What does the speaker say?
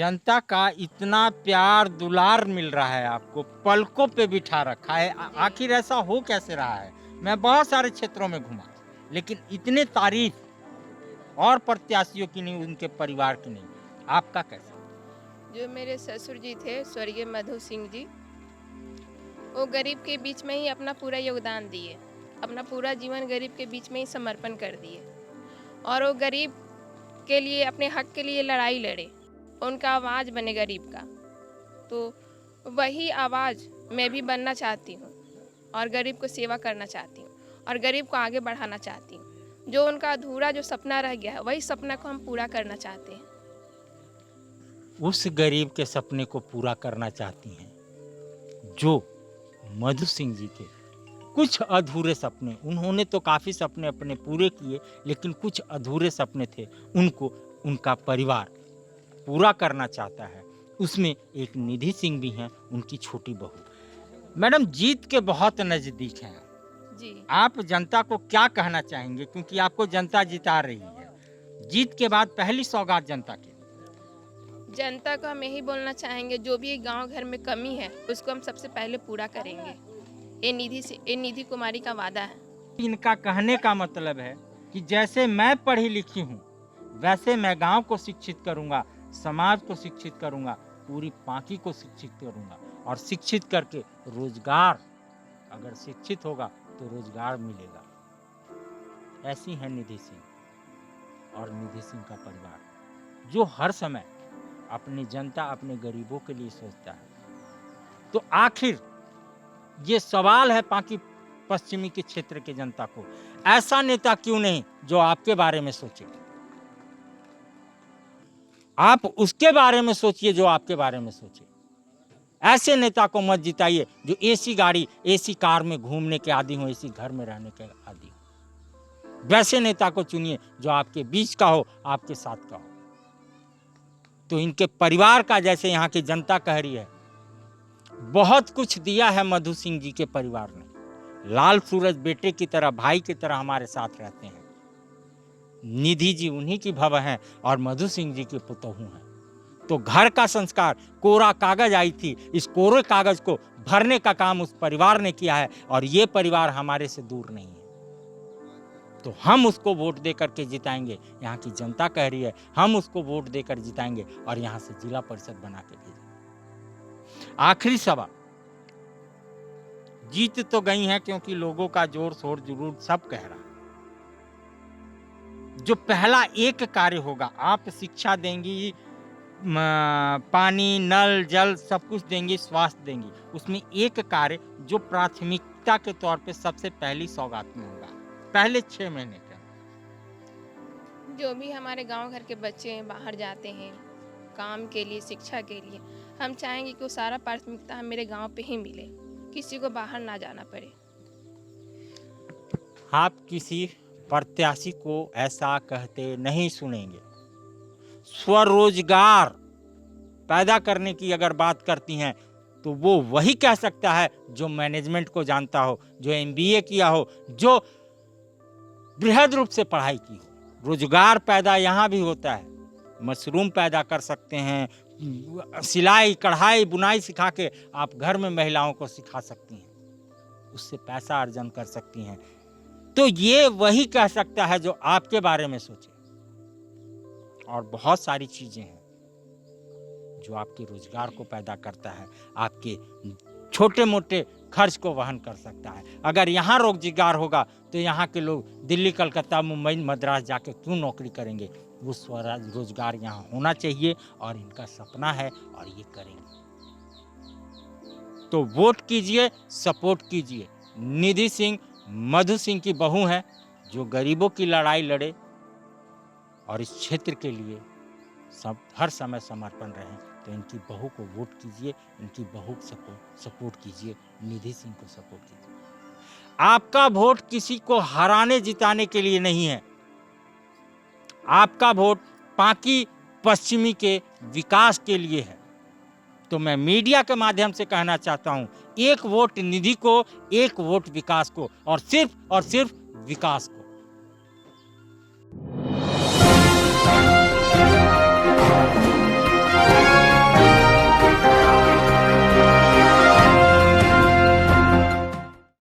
जनता का इतना प्यार दुलार मिल रहा है, आपको पलकों पे बिठा रखा है। आखिर ऐसा हो कैसे रहा है? मैं बहुत सारे क्षेत्रों में घूमा, लेकिन इतने तारीफ और प्रत्याशियों की नहीं, उनके परिवार की नहीं। आपका कैसा? जो मेरे ससुर जी थे स्वर्गीय मधु सिंह जी, वो गरीब के बीच में ही अपना पूरा योगदान दिए, अपना पूरा जीवन गरीब के बीच में ही समर्पण कर दिए और वो गरीब के लिए, अपने हक के लिए लड़ाई लड़े, उनका आवाज़ बने गरीब का। तो वही आवाज़ मैं भी बनना चाहती हूँ और गरीब को सेवा करना चाहती हूँ और गरीब को आगे बढ़ाना चाहती हूँ। जो उनका अधूरा जो सपना रह गया है, वही सपना को हम पूरा करना चाहते हैं। उस गरीब के सपने को पूरा करना चाहती हैं जो मधु सिंह जी के कुछ अधूरे सपने, उन्होंने तो काफ़ी सपने अपने पूरे किए, लेकिन कुछ अधूरे सपने थे, उनको उनका परिवार पूरा करना चाहता है। उसमें एक निधि सिंह भी हैं, उनकी छोटी बहू। मैडम, जीत के बहुत नज़दीक हैं जी, आप, जनता को क्या कहना चाहेंगे? क्योंकि आपको जनता जिता रही है। जीत के बाद पहली सौगात जनता की। जनता को हम यही बोलना चाहेंगे, जो भी गांव घर में कमी है उसको हम सबसे पहले पूरा करेंगे। ये निधि कुमारी का वादा है। इनका कहने का मतलब है कि जैसे मैं पढ़ी लिखी हूँ, वैसे मैं गांव को शिक्षित करूंगा, समाज को शिक्षित करूंगा, पूरी पांकी को शिक्षित करूंगा और शिक्षित करके रोजगार, अगर शिक्षित होगा तो रोजगार मिलेगा। ऐसी है निधि सिंह और निधि सिंह का परिवार, जो हर समय अपनी जनता, अपने गरीबों के लिए सोचता है। तो आखिर ये सवाल है पांकी पश्चिमी के क्षेत्र के जनता को, ऐसा नेता क्यों नहीं जो आपके बारे में सोचे? आप उसके बारे में सोचिए जो आपके बारे में सोचे। ऐसे नेता को मत जिताइए जो एसी गाड़ी, एसी कार में घूमने के आदी हो, एसी घर में रहने के आदी हो। वैसे नेता को चुनिए जो आपके बीच का हो, आपके साथ का हो। तो इनके परिवार का, जैसे यहाँ की जनता कह रही है, बहुत कुछ दिया है मधु सिंह जी के परिवार ने। लाल सूरज बेटे की तरह, भाई की तरह हमारे साथ रहते हैं। निधि जी उन्हीं की भव हैं और मधु सिंह जी के पुतहू हैं। तो घर का संस्कार, कोरा कागज आई थी, इस कोरे कागज को भरने का काम उस परिवार ने किया है और ये परिवार हमारे से दूर नहीं है। तो हम उसको वोट देकर के जिताएंगे। यहाँ की जनता कह रही है, हम उसको वोट देकर जिताएंगे और यहाँ से जिला परिषद बना के भेजेंगे। आखिरी सवाल, जीत तो गई है क्योंकि लोगों का जोर शोर जरूर सब कह रहा है। जो पहला एक कार्य होगा, आप शिक्षा देंगी, पानी, नल, जल सब कुछ देंगी, स्वास्थ्य देंगी, उसमें एक कार्य जो प्राथमिकता के तौर पे सबसे पहली सौगात में होगा पहले 6 महीने का। जो भी हमारे गांव घर के बच्चे बाहर जाते हैं काम के लिए, शिक्षा के लिए, हम चाहेंगे कि वो सारा प्राथमिकता हम मेरे गांव पे ही मिले, किसी को बाहर ना जाना पड़े। आप किसी प्रत्याशी को ऐसा कहते नहीं सुनेंगे। स्वरोजगार पैदा करने की अगर बात करती हैं तो वो वही कह सकता है जो मैनेजमेंट को जानता हो, जो MBA किया हो, जो बृहद रूप से पढ़ाई की हो। रोजगार पैदा यहाँ भी होता है। मशरूम पैदा कर सकते हैं, सिलाई, कढ़ाई, बुनाई सिखा के आप घर में महिलाओं को सिखा सकती हैं, उससे पैसा अर्जन कर सकती हैं। तो ये वही कह सकता है जो आपके बारे में सोचे। और बहुत सारी चीजें हैं जो आपके रोजगार को पैदा करता है, आपके छोटे मोटे खर्च को वहन कर सकता है। अगर यहाँ रोजगार होगा तो यहाँ के लोग दिल्ली, कलकत्ता, मुंबई, मद्रास जाके क्यों नौकरी करेंगे? वो स्वरोजगार यहाँ होना चाहिए और इनका सपना है और ये करेंगे। तो वोट कीजिए, सपोर्ट कीजिए। निधि सिंह मधु सिंह की बहू हैं जो गरीबों की लड़ाई लड़े और इस क्षेत्र के लिए सब हर समय समर्पण रहे। तो इनकी बहू को वोट कीजिए, इनकी बहू को सपोर्ट कीजिए, निधि सिंह को सपोर्ट कीजिए। आपका वोट किसी को हराने जिताने के लिए नहीं है, आपका वोट पांकी पश्चिमी के विकास के लिए है। तो मैं मीडिया के माध्यम से कहना चाहता हूं, एक वोट निधि को, एक वोट विकास को और सिर्फ विकास को।